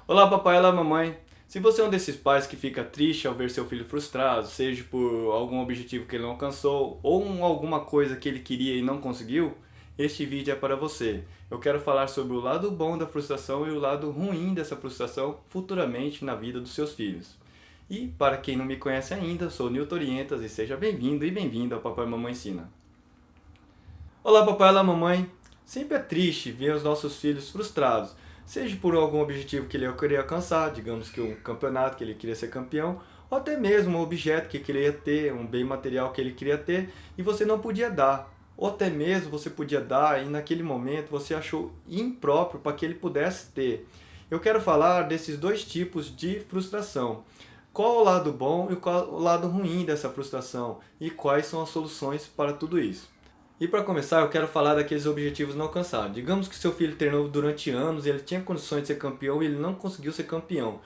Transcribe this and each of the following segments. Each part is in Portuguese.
Olá, papai, olá, mamãe. Se você é um desses pais que fica triste ao ver seu filho frustrado, seja por algum objetivo que ele não alcançou ou alguma coisa que ele queria e não conseguiu, este vídeo é para você. Eu quero falar sobre o lado bom da frustração e o lado ruim dessa frustração futuramente na vida dos seus filhos. E para quem não me conhece ainda, sou Nilton Orientas e seja bem-vindo e bem-vinda ao Papai e Mamãe Ensina. Olá, papai, olá, mamãe. Sempre é triste ver os nossos filhos frustrados, seja por algum objetivo que ele queria alcançar, digamos que um campeonato que ele queria ser campeão, ou até mesmo um objeto que queria ter, um bem material que ele queria ter e você não podia dar. Ou até mesmo você podia dar e naquele momento você achou impróprio para que ele pudesse ter. Eu quero falar desses dois tipos de frustração. Qual o lado bom e qual o lado ruim dessa frustração e quais são as soluções para tudo isso. E para começar, eu quero falar daqueles objetivos não alcançados. Digamos que seu filho treinou durante anos e ele tinha condições de ser campeão e ele não conseguiu ser campeão.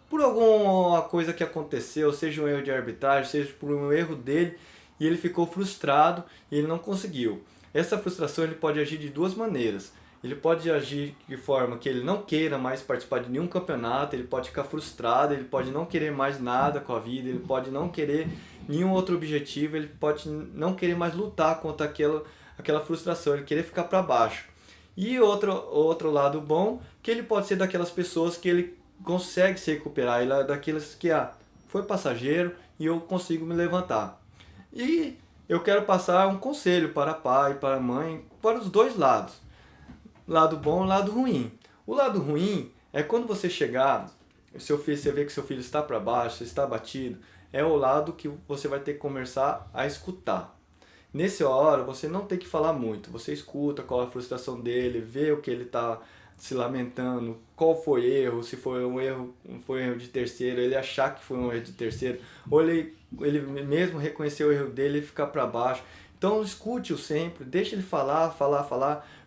Por alguma coisa que aconteceu, seja um erro de arbitragem, seja por um erro dele, e ele ficou frustrado e ele não conseguiu. Essa frustração ele pode agir de duas maneiras. Ele pode agir de forma que ele não queira mais participar de nenhum campeonato, ele pode ficar frustrado, ele pode não querer mais nada com a vida, ele pode não querer nenhum outro objetivo, ele pode não querer mais lutar contra aquela frustração, ele querer ficar para baixo. E outro lado bom, que ele pode ser daquelas pessoas que ele consegue se recuperar, ele é daqueles que foi passageiro e eu consigo me levantar. E eu quero passar um conselho para pai, para mãe, para os dois lados. Lado bom e lado ruim. O lado ruim é quando você chegar, seu filho, você vê que seu filho está para baixo, está abatido, é o lado que você vai ter que começar a escutar. Nessa hora, você não tem que falar muito. Você escuta qual é a frustração dele, vê o que ele está se lamentando, qual foi erro, se foi um erro de terceiro, ele achar que foi um erro de terceiro, ou ele mesmo reconhecer o erro dele e ficar para baixo. Então escute-o sempre, deixe ele falar,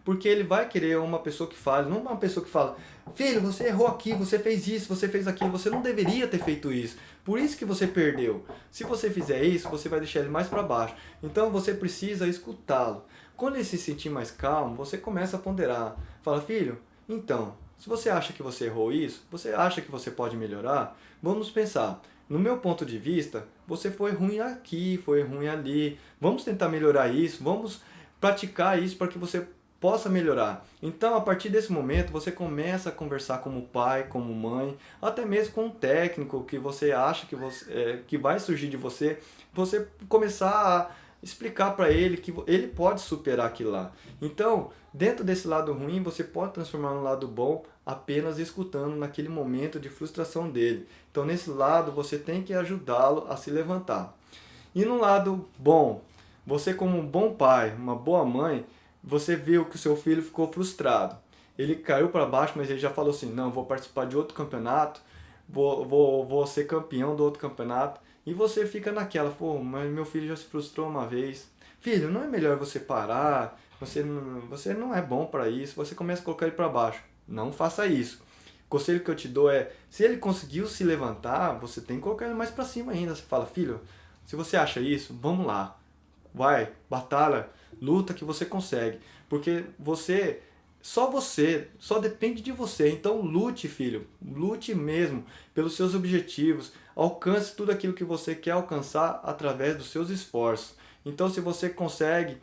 porque ele vai querer uma pessoa que fale, não uma pessoa que fala, filho, você errou aqui, você fez isso, você fez aquilo, você não deveria ter feito isso, por isso que você perdeu. Se você fizer isso, você vai deixar ele mais para baixo. Então você precisa escutá-lo. Quando ele se sentir mais calmo, você começa a ponderar. Fala, filho, então, se você acha que você errou isso, você acha que você pode melhorar, vamos pensar. No meu ponto de vista, você foi ruim aqui, foi ruim ali. Vamos tentar melhorar isso, vamos praticar isso para que você possa melhorar. Então, a partir desse momento, você começa a conversar como pai, como mãe, até mesmo com um técnico que você acha que vai surgir de você, você começar a explicar para ele que ele pode superar aquilo lá. Então, dentro desse lado ruim, você pode transformar no lado bom apenas escutando naquele momento de frustração dele. Então, nesse lado, você tem que ajudá-lo a se levantar. E no lado bom, você como um bom pai, uma boa mãe, você viu que o seu filho ficou frustrado. Ele caiu para baixo, mas ele já falou assim, não, vou participar de outro campeonato, vou ser campeão do outro campeonato. E você fica naquela, pô, mas meu filho já se frustrou uma vez. Filho, não é melhor você parar? Você não é bom para isso. Você começa a colocar ele para baixo. Não faça isso. O conselho que eu te dou é, se ele conseguiu se levantar, você tem que colocar ele mais para cima ainda. Você fala, filho, se você acha isso, vamos lá. Vai, batalha, luta que você consegue. Porque só depende de você. Então lute, filho, lute mesmo pelos seus objetivos. Alcance tudo aquilo que você quer alcançar através dos seus esforços. Então se você consegue,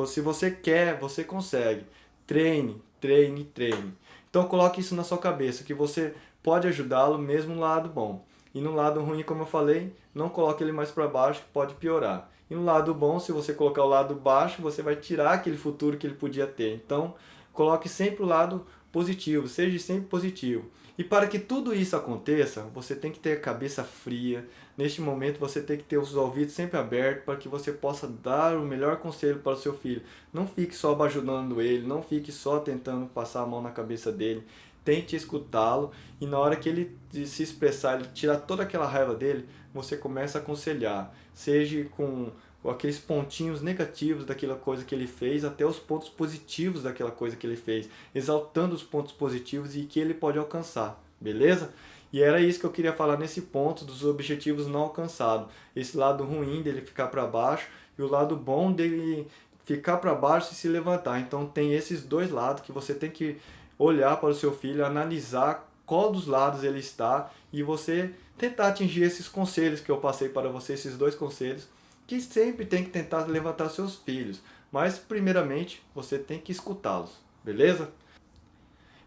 se você quer, você consegue. Treine, treine, treine. Então coloque isso na sua cabeça, que você pode ajudá-lo mesmo no lado bom. E no lado ruim, como eu falei, não coloque ele mais para baixo, que pode piorar. E no lado bom, se você colocar o lado baixo, você vai tirar aquele futuro que ele podia ter. Então, coloque sempre o lado positivo, seja sempre positivo. E para que tudo isso aconteça, você tem que ter a cabeça fria. Neste momento, você tem que ter os ouvidos sempre abertos para que você possa dar o melhor conselho para o seu filho. Não fique só bajulando ele, não fique só tentando passar a mão na cabeça dele. Tente escutá-lo e na hora que ele se expressar, ele tirar toda aquela raiva dele, você começa a aconselhar. Seja com aqueles pontinhos negativos daquela coisa que ele fez até os pontos positivos daquela coisa que ele fez, exaltando os pontos positivos e que ele pode alcançar, beleza? E era isso que eu queria falar nesse ponto dos objetivos não alcançados. Esse lado ruim dele ficar para baixo e o lado bom dele ficar para baixo e se levantar. Então tem esses dois lados que você tem que olhar para o seu filho, analisar qual dos lados ele está e você tentar atingir esses conselhos que eu passei para você, esses 2 conselhos, que sempre tem que tentar levantar seus filhos. Mas, primeiramente, você tem que escutá-los, beleza?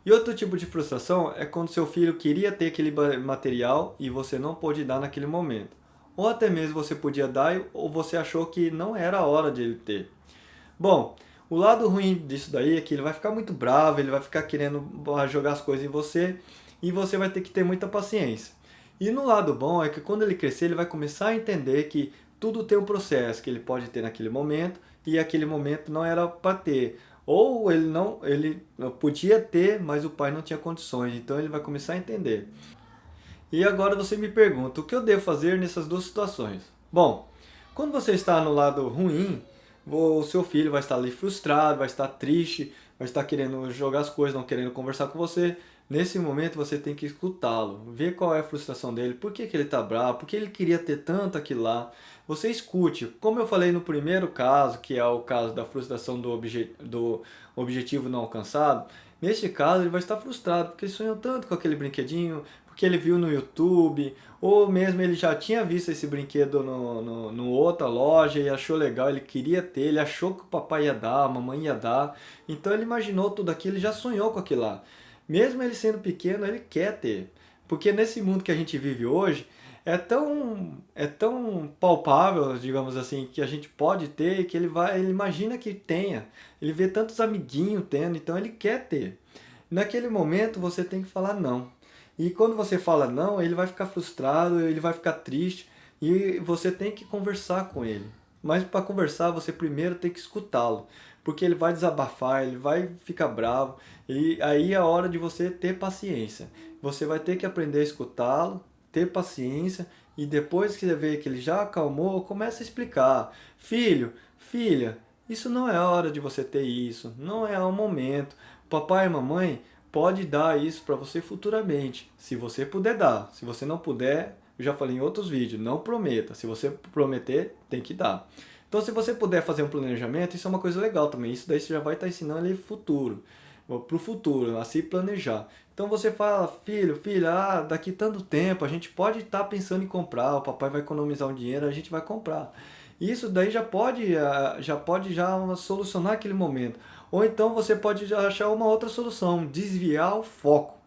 E outro tipo de frustração é quando seu filho queria ter aquele material e você não pôde dar naquele momento. Ou até mesmo você podia dar ou você achou que não era a hora de ele ter. Bom, o lado ruim disso daí é que ele vai ficar muito bravo, ele vai ficar querendo jogar as coisas em você e você vai ter que ter muita paciência. E no lado bom é que quando ele crescer, ele vai começar a entender que tudo tem um processo que ele pode ter naquele momento e aquele momento não era para ter. Ou ele podia ter, mas o pai não tinha condições, então ele vai começar a entender. E agora você me pergunta, o que eu devo fazer nessas 2 situações? Bom, quando você está no lado ruim, o seu filho vai estar ali frustrado, vai estar triste, vai estar querendo jogar as coisas, não querendo conversar com você. Nesse momento você tem que escutá-lo, ver qual é a frustração dele, por que ele está bravo, por que ele queria ter tanto aquilo lá. Você escute, como eu falei no primeiro caso, que é o caso da frustração do objetivo não alcançado. Neste caso ele vai estar frustrado, porque ele sonhou tanto com aquele brinquedinho, porque ele viu no YouTube, ou mesmo ele já tinha visto esse brinquedo no outra loja e achou legal, ele queria ter, ele achou que o papai ia dar, a mamãe ia dar, então ele imaginou tudo aquilo, ele já sonhou com aquilo lá. Mesmo ele sendo pequeno, ele quer ter, porque nesse mundo que a gente vive hoje, é tão palpável, digamos assim, que a gente pode ter, que ele imagina que tenha, ele vê tantos amiguinhos tendo, então ele quer ter. Naquele momento você tem que falar não. E quando você fala não, ele vai ficar frustrado, ele vai ficar triste e você tem que conversar com ele. Mas para conversar, você primeiro tem que escutá-lo, porque ele vai desabafar, ele vai ficar bravo, e aí é a hora de você ter paciência. Você vai ter que aprender a escutá-lo, ter paciência e depois que você vê que ele já acalmou, começa a explicar. Filho, filha, isso não é a hora de você ter isso, não é o momento. Papai e mamãe pode dar isso para você futuramente, se você puder dar. Se você não puder, eu já falei em outros vídeos, não prometa. Se você prometer, tem que dar. Então, se você puder fazer um planejamento, isso é uma coisa legal também. Isso daí você já vai estar ensinando ele para o futuro, a se planejar. Então você fala, filho, filha, daqui tanto tempo a gente pode estar pensando em comprar, o papai vai economizar um dinheiro, a gente vai comprar. Isso daí já pode solucionar aquele momento. Ou então você pode já achar uma outra solução, desviar o foco.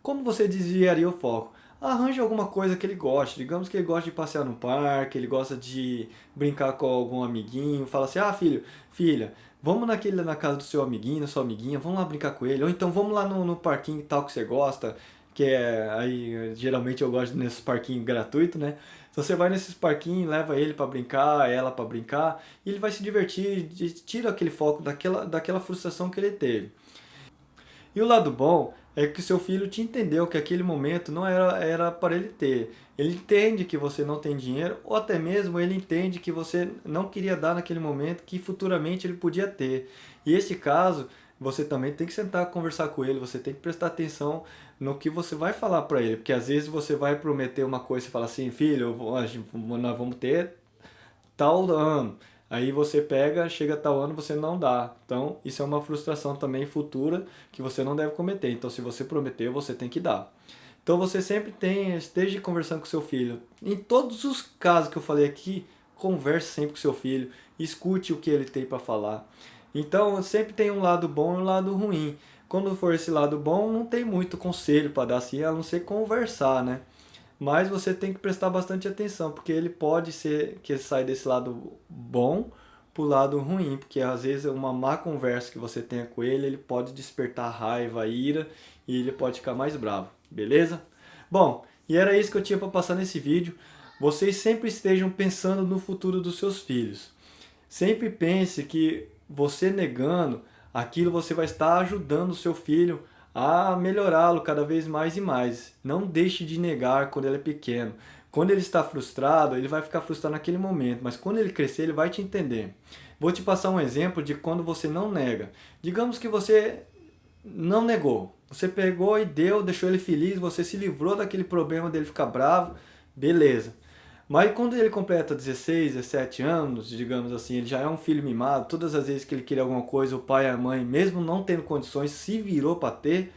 Como você desviaria o foco? Arranje alguma coisa que ele goste. Digamos que ele gosta de passear no parque, ele gosta de brincar com algum amiguinho. Fala assim, filho, filha, vamos na casa do seu amiguinho, da sua amiguinha, vamos lá brincar com ele. Ou então vamos lá no parquinho tal que você gosta, que é, aí geralmente eu gosto nesses parquinhos gratuitos, né? Então você vai nesses parquinhos, leva ele para brincar, ela para brincar, e ele vai se divertir, tira aquele foco daquela frustração que ele teve. E o lado bom é que seu filho te entendeu que aquele momento não era para ele ter. Ele entende que você não tem dinheiro, ou até mesmo ele entende que você não queria dar naquele momento, que futuramente ele podia ter. E esse caso, você também tem que sentar e conversar com ele, você tem que prestar atenção no que você vai falar para ele, porque às vezes você vai prometer uma coisa e fala assim, filho, nós vamos ter tal ano. Aí você pega, chega tal ano, você não dá. Então, isso é uma frustração também futura que você não deve cometer. Então, se você prometeu, você tem que dar. Então, você sempre esteja conversando com seu filho. Em todos os casos que eu falei aqui, converse sempre com seu filho, escute o que ele tem para falar. Então, sempre tem um lado bom e um lado ruim. Quando for esse lado bom, não tem muito conselho para dar assim, a não ser conversar, né? Mas você tem que prestar bastante atenção, porque ele pode ser que sai desse lado bom para o lado ruim, porque às vezes uma má conversa que você tenha com ele pode despertar raiva, ira, e ele pode ficar mais bravo, beleza? Bom, e era isso que eu tinha para passar nesse vídeo. Vocês sempre estejam pensando no futuro dos seus filhos. Sempre pense que você negando aquilo, você vai estar ajudando o seu filho a melhorá-lo cada vez mais e mais. Não deixe de negar quando ele é pequeno. Quando ele está frustrado, ele vai ficar frustrado naquele momento, mas quando ele crescer, ele vai te entender. Vou te passar um exemplo de quando você não nega. Digamos que você não negou. Você pegou e deu, deixou ele feliz, você se livrou daquele problema dele ficar bravo, beleza. Mas quando ele completa 16, 17 anos, digamos assim, ele já é um filho mimado, todas as vezes que ele queria alguma coisa, o pai e a mãe, mesmo não tendo condições, se virou para ter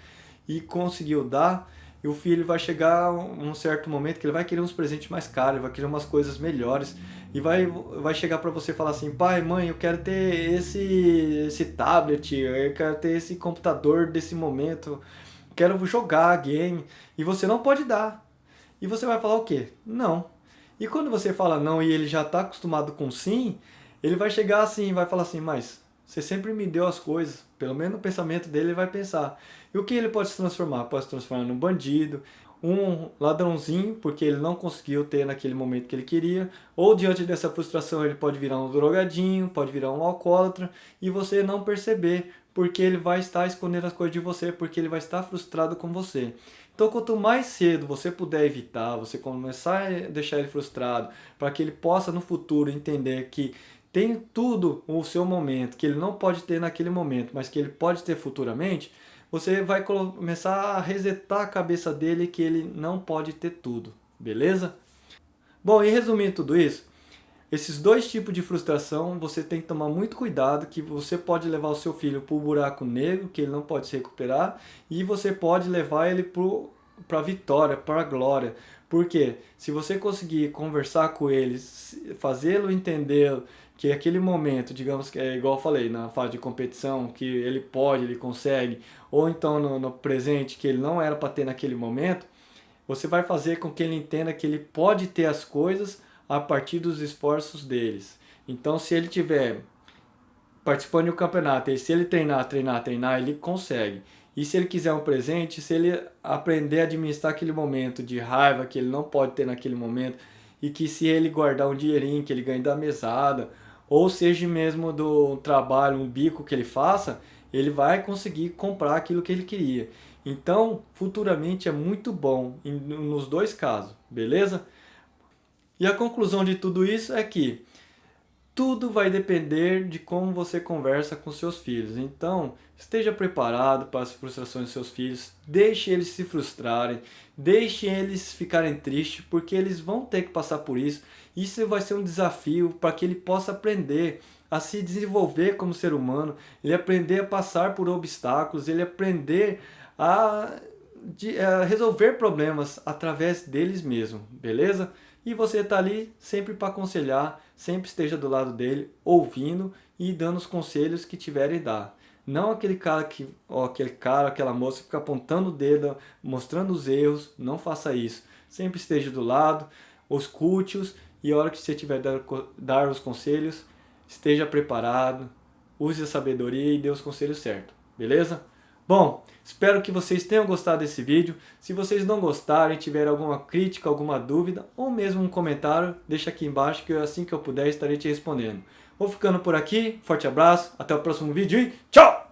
e conseguiu dar. e o filho vai chegar um certo momento que ele vai querer uns presentes mais caros, ele vai querer umas coisas melhores, e vai chegar para você e falar assim, pai, mãe, eu quero ter esse tablet, eu quero ter esse computador desse momento, quero jogar game, e você não pode dar. E você vai falar o quê? Não. E quando você fala não e ele já está acostumado com sim, ele vai chegar assim e vai falar assim, mas você sempre me deu as coisas. Pelo menos no pensamento dele ele vai pensar. E o que ele pode se transformar? Pode se transformar num bandido, um ladrãozinho, porque ele não conseguiu ter naquele momento que ele queria, ou diante dessa frustração ele pode virar um drogadinho, pode virar um alcoólatra, e você não perceber, porque ele vai estar escondendo as coisas de você, porque ele vai estar frustrado com você. Então, quanto mais cedo você puder evitar, você começar a deixar ele frustrado, para que ele possa no futuro entender que tem tudo o seu momento, que ele não pode ter naquele momento, mas que ele pode ter futuramente, você vai começar a resetar a cabeça dele que ele não pode ter tudo, beleza? Bom, e resumindo tudo isso, esses dois tipos de frustração você tem que tomar muito cuidado, que você pode levar o seu filho para o buraco negro, que ele não pode se recuperar, e você pode levar ele para a vitória, para a glória. Porque se você conseguir conversar com ele, fazê-lo entender que aquele momento, digamos que é igual eu falei, na fase de competição, que ele pode, ele consegue, ou então no presente, que ele não era para ter naquele momento, você vai fazer com que ele entenda que ele pode ter as coisas a partir dos esforços deles. Então, se ele tiver participando de um campeonato, e se ele treinar, ele consegue. E se ele quiser um presente, se ele aprender a administrar aquele momento de raiva que ele não pode ter naquele momento, e que se ele guardar um dinheirinho que ele ganha da mesada, ou seja mesmo do trabalho, um bico que ele faça, ele vai conseguir comprar aquilo que ele queria. Então, futuramente é muito bom nos dois casos, beleza? E a conclusão de tudo isso é que tudo vai depender de como você conversa com seus filhos. Então, esteja preparado para as frustrações dos seus filhos, deixe eles se frustrarem, deixe eles ficarem tristes, porque eles vão ter que passar por isso. Isso vai ser um desafio para que ele possa aprender a se desenvolver como ser humano, ele aprender a passar por obstáculos, ele aprender a resolver problemas através deles mesmos, beleza? E você está ali sempre para aconselhar, sempre esteja do lado dele, ouvindo e dando os conselhos que tiverem a dar. Não aquele cara, aquela moça que fica apontando o dedo, mostrando os erros, não faça isso. Sempre esteja do lado, escute-os e a hora que você tiver dar os conselhos, esteja preparado, use a sabedoria e dê os conselhos certos, beleza? Bom, espero que vocês tenham gostado desse vídeo. Se vocês não gostarem, tiverem alguma crítica, alguma dúvida ou mesmo um comentário, deixa aqui embaixo que assim que eu puder estarei te respondendo. Vou ficando por aqui, forte abraço, até o próximo vídeo e tchau!